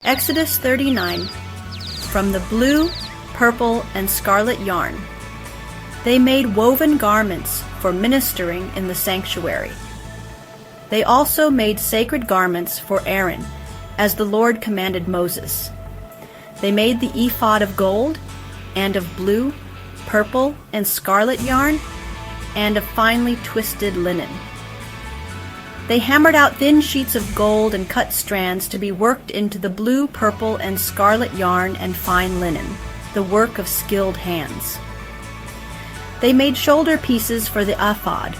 Exodus 39. From the blue, purple, and scarlet yarn, they made woven garments for ministering in the sanctuary. They also made sacred garments for Aaron, as the Lord commanded Moses. They made the ephod of gold, and of blue, purple, and scarlet yarn, and of finely twisted linen. They hammered out thin sheets of gold and cut strands to be worked into the blue, purple, and scarlet yarn and fine linen, the work of skilled hands. They made shoulder pieces for the ephod,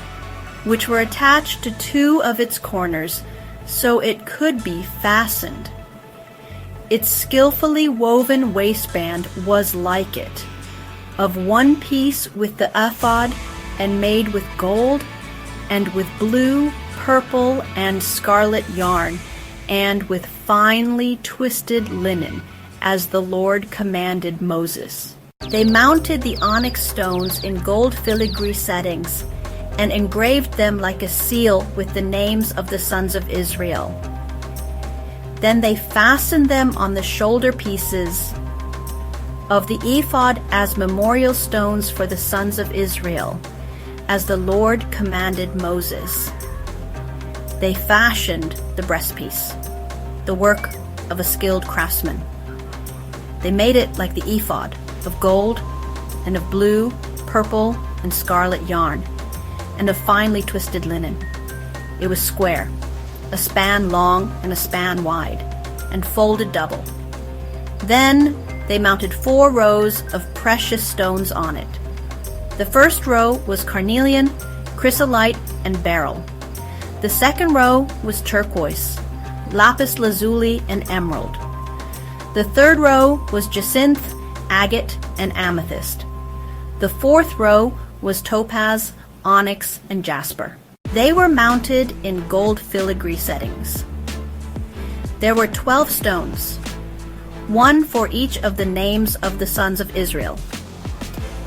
which were attached to two of its corners so it could be fastened. Its skillfully woven waistband was like it, of one piece with the ephod and made with gold and with blue, purple, and scarlet yarn, and with finely twisted linen, as the Lord commanded Moses. They mounted the onyx stones in gold filigree settings, and engraved them like a seal with the names of the sons of Israel. Then they fastened them on the shoulder pieces of the ephod as memorial stones for the sons of Israel, as the Lord commanded Moses. They fashioned the breastpiece, the work of a skilled craftsman. They made it like the ephod, of gold and of blue, purple, and scarlet yarn, and of finely twisted linen. It was square, a span long and a span wide, and folded double. Then they mounted 4 rows of precious stones on it. The first row was carnelian, chrysolite, and beryl. The second row was turquoise, lapis lazuli, and emerald. The third row was jacinth, agate, and amethyst. The fourth row was topaz, onyx, and jasper. They were mounted in gold filigree settings. There were 12 stones, one for each of the names of the sons of Israel,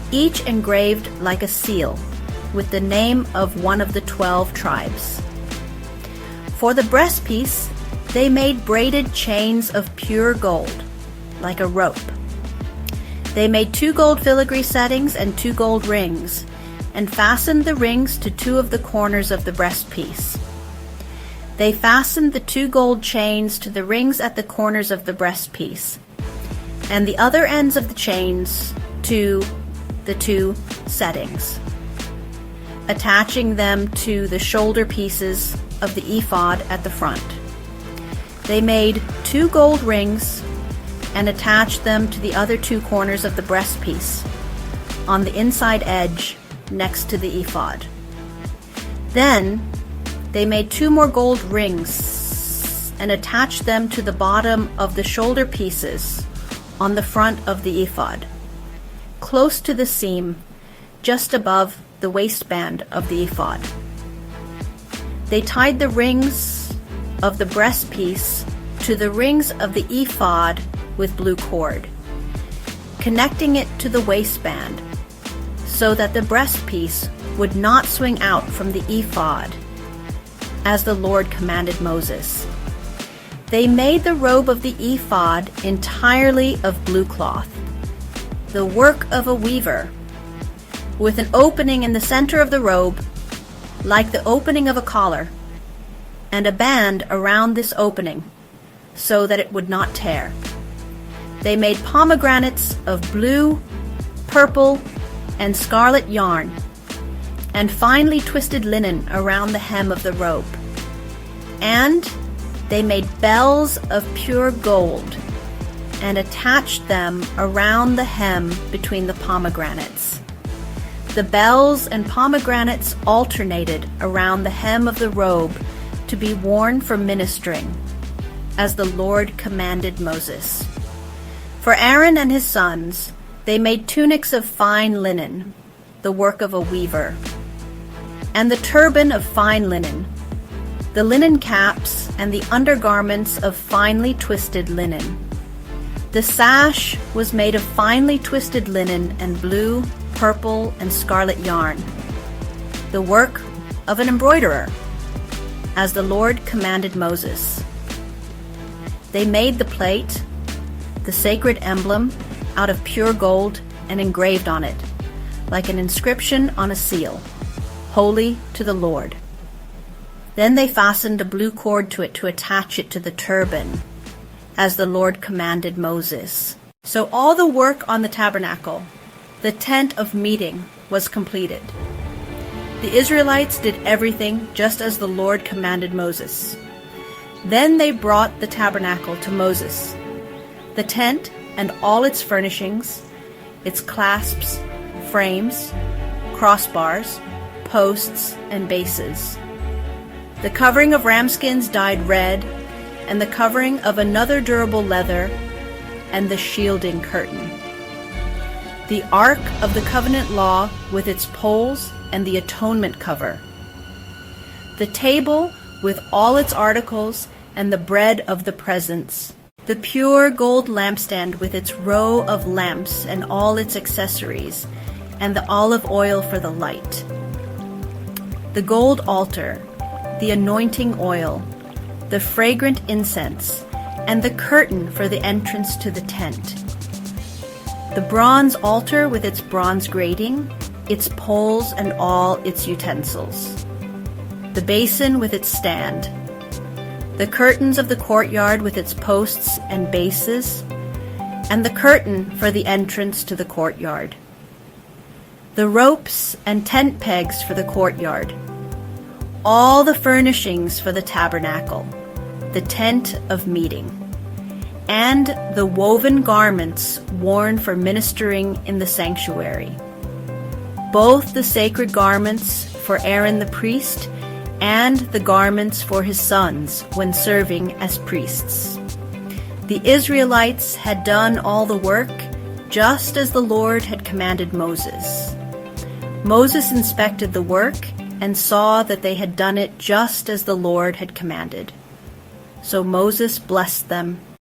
each engraved like a seal with the name of one of the 12 tribes. For the breastpiece, they made braided chains of pure gold, like a rope. They made 2 gold filigree settings and 2 gold rings, and fastened the rings to 2 of the corners of the breastpiece. They fastened the 2 gold chains to the rings at the corners of the breastpiece, and the other ends of the chains to the 2 settings, attaching them to the shoulder pieces of the ephod at the front. They made 2 gold rings and attached them to the other 2 corners of the breastpiece on the inside edge next to the ephod. Then they made 2 more gold rings and attached them to the bottom of the shoulder pieces on the front of the ephod, close to the seam just above the waistband of the ephod. They tied the rings of the breastpiece to the rings of the ephod with blue cord, connecting it to the waistband so that the breastpiece would not swing out from the ephod, as the Lord commanded Moses. They made the robe of the ephod entirely of blue cloth, the work of a weaver, with an opening in the center of the robe, like the opening of a collar, and a band around this opening, so that it would not tear. They made pomegranates of blue, purple, and scarlet yarn, and finely twisted linen around the hem of the robe. And they made bells of pure gold, and attached them around the hem between the pomegranates. The bells and pomegranates alternated around the hem of the robe to be worn for ministering, as the Lord commanded Moses. For Aaron and his sons, they made tunics of fine linen, the work of a weaver, and the turban of fine linen, the linen caps and the undergarments of finely twisted linen. The sash was made of finely twisted linen and blue, purple, and scarlet yarn, the work of an embroiderer, as the Lord commanded Moses. They made the plate, the sacred emblem, out of pure gold and engraved on it, like an inscription on a seal, "Holy to the Lord." Then they fastened a blue cord to it to attach it to the turban, as the Lord commanded Moses. So all the work on the tabernacle, the tent of meeting, was completed. The Israelites did everything just as the Lord commanded Moses. Then they brought the tabernacle to Moses, the tent and all its furnishings, its clasps, frames, crossbars, posts, and bases. The covering of ram skins dyed red, and the covering of another durable leather, and the shielding curtain. The Ark of the Covenant Law with its poles and the atonement cover. The table with all its articles and the bread of the presence. The pure gold lampstand with its row of lamps and all its accessories, and the olive oil for the light. The gold altar, the anointing oil, the fragrant incense, and the curtain for the entrance to the tent. The bronze altar with its bronze grating, its poles and all its utensils. The basin with its stand. The curtains of the courtyard with its posts and bases, and the curtain for the entrance to the courtyard. The ropes and tent pegs for the courtyard. All the furnishings for the tabernacle, the tent of meeting, and the woven garments worn for ministering in the sanctuary. Both the sacred garments for Aaron the priest and the garments for his sons when serving as priests. The Israelites had done all the work just as the Lord had commanded Moses. Moses inspected the work and saw that they had done it just as the Lord had commanded. So Moses blessed them